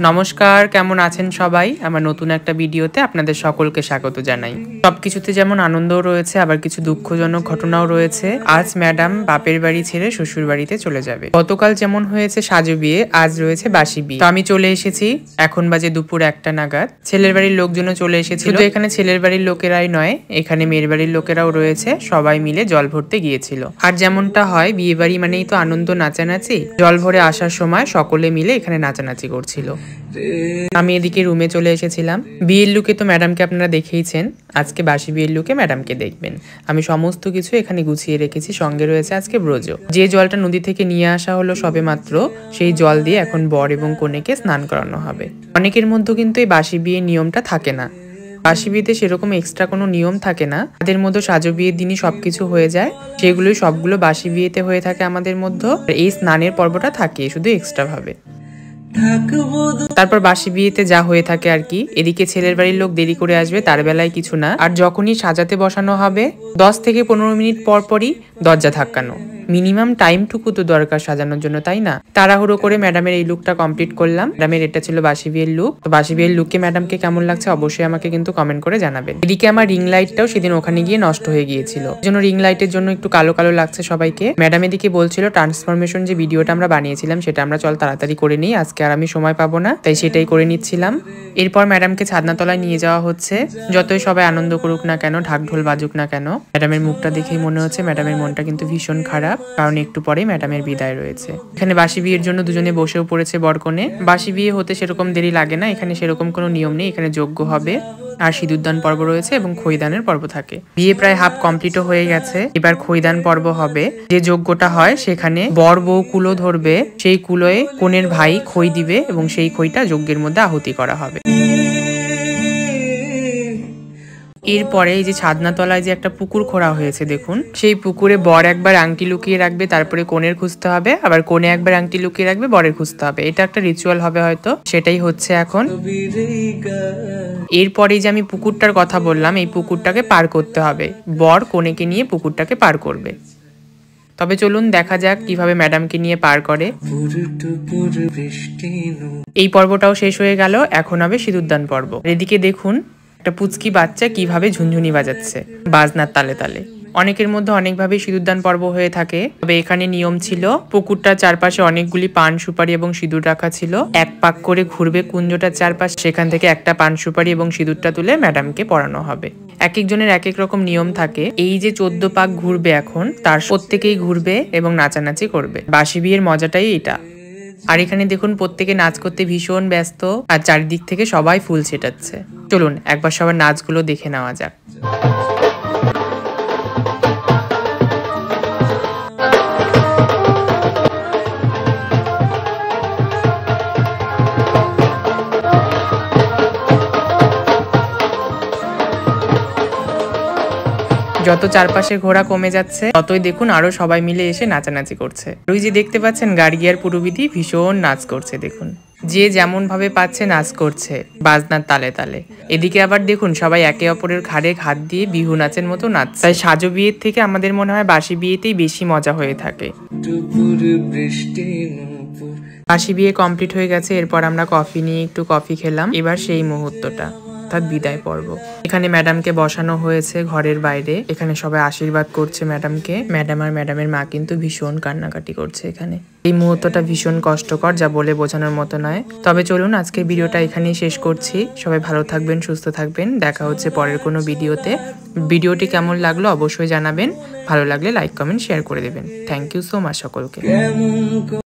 নমস্কার, কেমন আছেন সবাই? আমার নতুন একটা ভিডিওতে আপনাদের সকলকে স্বাগত জানাই। সবকিছুতে যেমন আনন্দও রয়েছে, আবার কিছু দুঃখজনক ঘটনাও রয়েছে। আজ ম্যাডাম বাপের বাড়ি ছেড়ে শ্বশুর বাড়িতে চলে যাবে। গতকাল যেমন হয়েছে সাজো বিয়ে, আজ রয়েছে বাসি বিয়ে। তো আমি চলে এসেছি, এখন বাজে দুপুর 1টা নাগাদ। ছেলের বাড়ির লোকজনও চলে এসেছিল। শুধু এখানে ছেলের বাড়ির লোকেরাই নয়, এখানে মেয়ের বাড়ির লোকেরাও রয়েছে। সবাই মিলে জল ভরতে গিয়েছিল। আর যেমনটা হয়, বিয়ে বাড়ি মানেই তো আনন্দ, নাচানাচি। জল ভরে আসার সময় সকলে মিলে এখানে নাচানাচি করছিল। আমি এদিকে রুমে চলে এসেছিলাম। বিয়ের লুকে তো ম্যাডামকে আপনারা দেখেইছেন, আজকে বাসি বিয়ের লুকে ম্যাডামকে দেখবেন। আমি সমস্ত কিছু এখানে গুছিয়ে রেখেছি। সঙ্গে রয়েছে আজকে ব্রজ। যে জলটা নদী থেকে নিয়ে আসা হলো সবে মাত্র, সেই জল দিয়ে এখন বর এবং কনেকে স্নান করানো হবে। অনেকের মধ্যে কিন্তু এই বাসি বিয়ের নিয়মটা থাকে না। বাসি বিয়েতে সেরকম এক্সট্রা কোনো নিয়ম থাকে না। তাদের মধ্যে সাজো বিয়ের দিনই সবকিছু হয়ে যায়, সেগুলোই সবগুলো বাসি বিয়েতে হয়ে থাকে আমাদের মধ্যে। এই স্নানের পর্বটা থাকে শুধু এক্সট্রা ভাবে। তারপর বাসি বিয়েতে যা হয়ে থাকে আর কি। এদিকে ছেলের বাড়ির লোক দেরি করে আসবে, তার বেলায় কিছু না। আর যখনই সাজাতে বসানো হবে 10 থেকে 15 মিনিট পর পরই দরজা ধাক্কানো। মিনিমাম টাইমটুকু তো দরকার সাজানোর জন্য, তাই না? তাড়াহুড়ো করে ম্যাডামের এই লুকটা কমপ্লিট করলাম। ম্যাডামের এটা ছিল বাসি বিয়ের লুক। তো বাসি বিয়ের লুককে ম্যাডামকে কেমন লাগছে অবশ্যই আমাকে কিন্তু কমেন্ট করে জানাবেন। এদিকে আমার রিং লাইটটাও সেদিন ওখানে গিয়ে নষ্ট হয়ে গিয়েছিল, জন্য রিং লাইটের জন্য একটু কালো কালো লাগছে সবাইকে। ম্যাডাম এদিকে বলছিল ট্রান্সফরমেশন যে ভিডিওটা আমরা বানিয়েছিলাম সেটা আমরা চল তাড়াতাড়ি করে নিই, আজকে আর আমি সময় পাবো না, তাই সেটাই করে নিচ্ছিলাম। এরপর ম্যাডামকে ছাদনাতলায় নিয়ে যাওয়া হচ্ছে। যতই সবাই আনন্দ করুক না কেন, ঢাক ঢোল বাজুক না কেন, ম্যাডামের মুখটা দেখেই মনে হচ্ছে ম্যাডামের মনটা কিন্তু ভীষণ খারাপ, কারণ একটু পরে ম্যাডামের বিদায় রয়েছে। এখানে বাসি বিয়ের জন্য দুজনে বসেও পড়েছে বরকনে। বাসি বিয়ে হতে সেরকম দেরি লাগে না, এখানে সেরকম কোনো নিয়ম নেই। এখানে যজ্ঞ হবে আর সিঁদুরদান পর্ব রয়েছে এবং খৈদানের পর্ব থাকে। বিয়ে প্রায় হাফ কমপ্লিটও হয়ে গেছে, এবার খৈদান পর্ব হবে। যে যজ্ঞটা হয় সেখানে বর বউ কুলো ধরবে, সেই কুলোয় কনের ভাই খই দিবে এবং সেই খইটা যজ্ঞের মধ্যে আহুতি করা হবে। এরপরে এই যে ছাদনাতলায় যে একটা পুকুর খোঁড়া হয়েছে দেখুন, সেই পুকুরে বর একবার আংটি লুকিয়ে রাখবে, তারপরে কনের খুঁজতে হবে, আবার কনে একবার আংটি লুকিয়ে রাখবে, বরের খুঁজতে হবে। এটা একটা রিচুয়াল হবে হয়তো, সেটাই হচ্ছে এখন। এরপরে যে আমি পুকুরটার কথা বললাম, এই পুকুরটাকে পার করতে হবে। বর কনেকে নিয়ে পুকুরটাকে পার করবে। তবে চলুন দেখা যাক কিভাবে ম্যাডামকে নিয়ে পার করে। এই পর্বটাও শেষ হয়ে গেল, এখন হবে সিঁদুরদান পর্ব। এদিকে দেখুন একটা পুচকি বাচ্চা কিভাবে ঝুনঝুনি বাজাচ্ছে বাজনার তালে তালে। অনেকের মধ্যে অনেকভাবে সিঁদুরদান পর্ব হয়ে থাকে, তবে এখানে নিয়ম ছিল পুকুরটার চারপাশে অনেকগুলি পান সুপারি এবং সিঁদুর রাখা ছিল। এক পাক করে ঘুরবে কুঞ্জটার চারপাশে, সেখান থেকে একটা পান সুপারি এবং সিঁদুরটা তুলে ম্যাডামকে পরানো হবে। এক একজনের এক এক রকম নিয়ম থাকে। এই যে 14 পাক ঘুরবে এখন, তার প্রত্যেকেই ঘুরবে এবং নাচানাচি করবে। বাসি বিয়ের মজাটাই এটা। আর এখানে দেখুন প্রত্যেকে নাচ করতে ভীষণ ব্যস্ত, আর চারিদিক থেকে সবাই ফুল ছেটাচ্ছে। চলুন একবার সবার নাচগুলো দেখে নেওয়া যাক। যত চারপাশে ঘোড়া কমে যাচ্ছে ততই দেখুন আরো সবাই মিলে এসে নাচানাচি করছে। ওই যে দেখতে পাচ্ছেন গার্গিয়ার পুরোবিধি ভীষণ নাচ করছে, দেখুন যে যেমন ভাবে পাচ্ছে নাচ করছে বাজনার তালে তালে। এদিকে আবার দেখুন সবাই একে অপরের ঘাড়ে হাত দিয়ে বিহু নাচের মতো নাচ। তাই সাজো বিয়ের থেকে আমাদের মনে হয় বাসি বিয়েতেই বেশি মজা হয়ে থাকে। বাসি বিয়ে কমপ্লিট হয়ে গেছে, এরপর আমরা কফি নিয়ে একটু কফি খেলাম। এবার সেই মুহূর্তটা, অর্থাৎ বিদায় পর্ব। এখানে ম্যাডামকে বসানো হয়েছে ঘরের বাইরে, এখানে সবাই আশীর্বাদ করছে ম্যাডামকে। ম্যাডাম আর ম্যাডামের মা কিন্তু ভীষণ কান্নাকাটি করছে এখানে। এই মুহূর্তটা ভীষণ কষ্টকর, যা বলে বোঝানোর মতো নয়। তবে চলুন আজকের ভিডিওটা এখানেই শেষ করছি। সবাই ভালো থাকবেন, সুস্থ থাকবেন, দেখা হচ্ছে পরের কোনো ভিডিওতে। ভিডিওটি কেমন লাগলো অবশ্যই জানাবেন, ভালো লাগলে লাইক কমেন্ট শেয়ার করে দেবেন। থ্যাংক ইউ সো মাচ সকলকে।